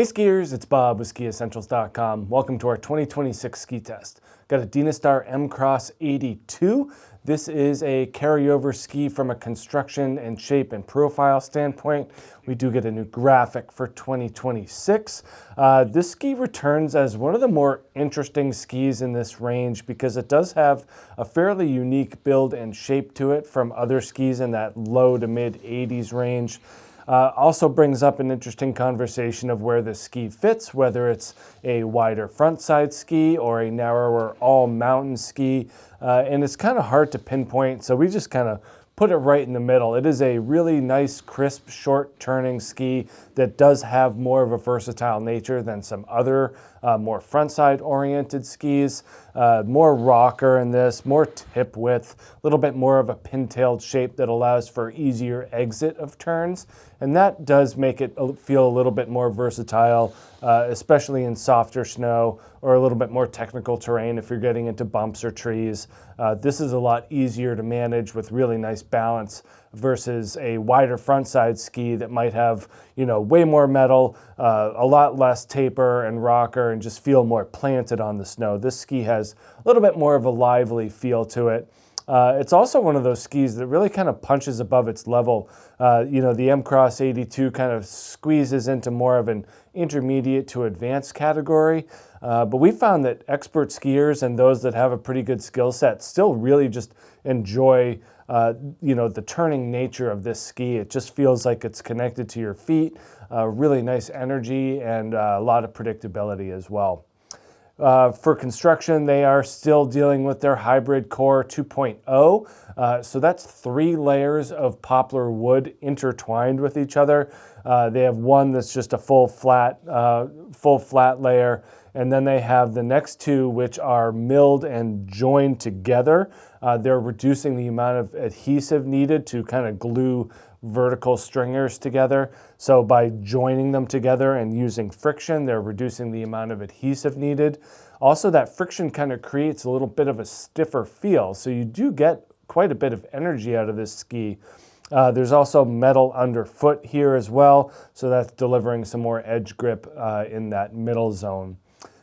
Hey skiers, it's Bob with SkiEssentials.com. Welcome to our 2026 ski test. Got a Dynastar M-Cross 82. This is a carryover ski from a construction and shape and profile standpoint. We do get a new graphic for 2026. This ski returns as one of the more interesting skis in this range because it does have a fairly unique build and shape to it from other skis in that low to mid 80s range. Also brings up an interesting conversation of where the ski fits, whether it's a wider front side ski or a narrower all mountain ski. And it's kind of hard to pinpoint, so we just kind of put it right in the middle. It is a really nice, crisp, short turning ski that does have more of a versatile nature than some other more front side oriented skis. More rocker in this, more tip width, a little bit more of a pintailed shape that allows for easier exit of turns. And that does make it feel a little bit more versatile, especially in softer snow or a little bit more technical terrain if you're getting into bumps or trees. This is a lot easier to manage with really nice balance versus a wider front side ski that might have, way more metal, a lot less taper and rocker, and just feel more planted on the snow. This ski has a little bit more of a lively feel to it. It's also one of those skis that really kind of punches above its level. The M-Cross 82 kind of squeezes into more of an intermediate to advanced category. But we found that expert skiers and those that have a pretty good skill set still really just enjoy the turning nature of this ski. It just feels like it's connected to your feet, really nice energy and a lot of predictability as well. For construction, they are still dealing with their hybrid core 2.0. So that's 3 layers of poplar wood intertwined with each other. They have one that's just a full flat layer. And then they have the next 2, which are milled and joined together. They're reducing the amount of adhesive needed to kind of glue vertical stringers together. So by joining them together and using friction, they're reducing the amount of adhesive needed. Also, that friction kind of creates a little bit of a stiffer feel. So you do get quite a bit of energy out of this ski. There's also metal underfoot here as well. So that's delivering some more edge grip in that middle zone.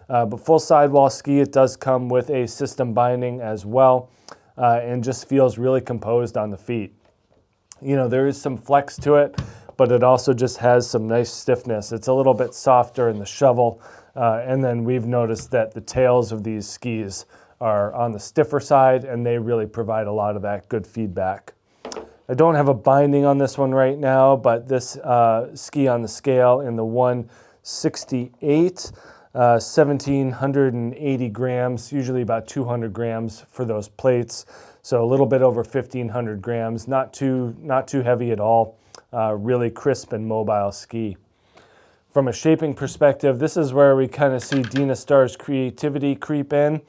But full sidewall ski, it does come with a system binding as well, and just feels really composed on the feet. There is some flex to it, but it also just has some nice stiffness. It's a little bit softer in the shovel, and then we've noticed that the tails of these skis are on the stiffer side, and they really provide a lot of that good feedback. I don't have a binding on this one right now, but this ski on the scale in the 168, 1,780 grams, usually about 200 grams for those plates. So a little bit over 1,500 grams, not too heavy at all. Really crisp and mobile ski. From a shaping perspective, this is where we kind of see Dynastar's creativity creep in.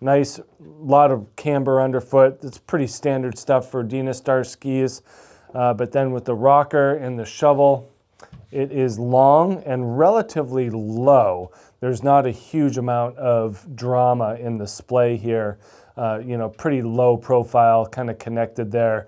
Nice, lot of camber underfoot. It's pretty standard stuff for Dynastar skis. But then with the rocker and the shovel, it is long and relatively low. There's not a huge amount of drama in the splay here. Pretty low profile, kind of connected there.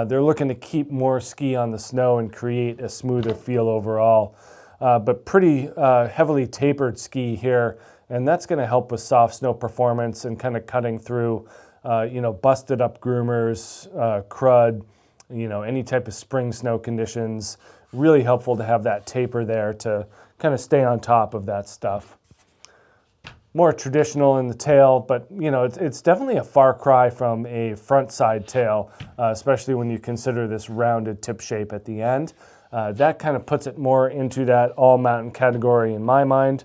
They're looking to keep more ski on the snow and create a smoother feel overall. But pretty heavily tapered ski here, and that's going to help with soft snow performance and kind of cutting through, busted up groomers, crud, any type of spring snow conditions. Really helpful to have that taper there to kind of stay on top of that stuff. More traditional in the tail, but it's definitely a far cry from a front side tail, especially when you consider this rounded tip shape at the end. That kind of puts it more into that all mountain category in my mind.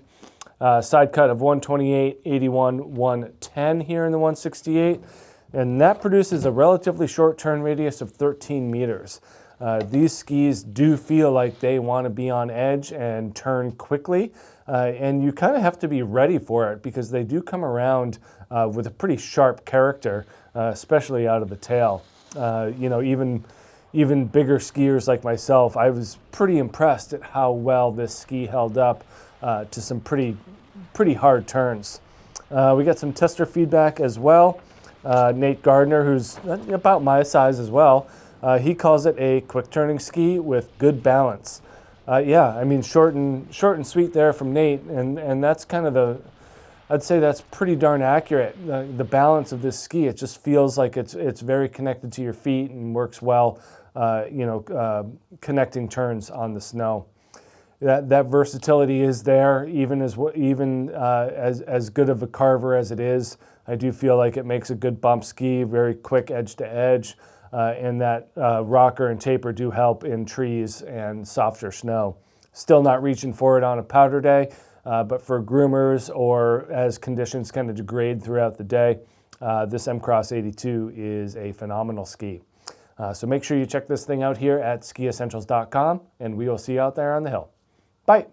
Side cut of 128, 81, 110 here in the 168, and that produces a relatively short turn radius of 13 meters. These skis do feel like they want to be on edge and turn quickly, and you kind of have to be ready for it because they do come around with a pretty sharp character, especially out of the tail. Even bigger skiers like myself, I was pretty impressed at how well this ski held up to some pretty hard turns. We got some tester feedback as well. Nate Gardner, who's about my size as well, he calls it a quick turning ski with good balance. Yeah, I mean, short and sweet there from Nate, and that's kind of I'd say that's pretty darn accurate. The balance of this ski, it just feels like it's very connected to your feet and works well, connecting turns on the snow. That versatility is there, even as good of a carver as it is. I do feel like it makes a good bump ski, very quick edge to edge, and that rocker and taper do help in trees and softer snow. Still not reaching for it on a powder day, but for groomers or as conditions kind of degrade throughout the day, this M-Cross 82 is a phenomenal ski. So make sure you check this thing out here at SkiEssentials.com, and we will see you out there on the hill. Bye.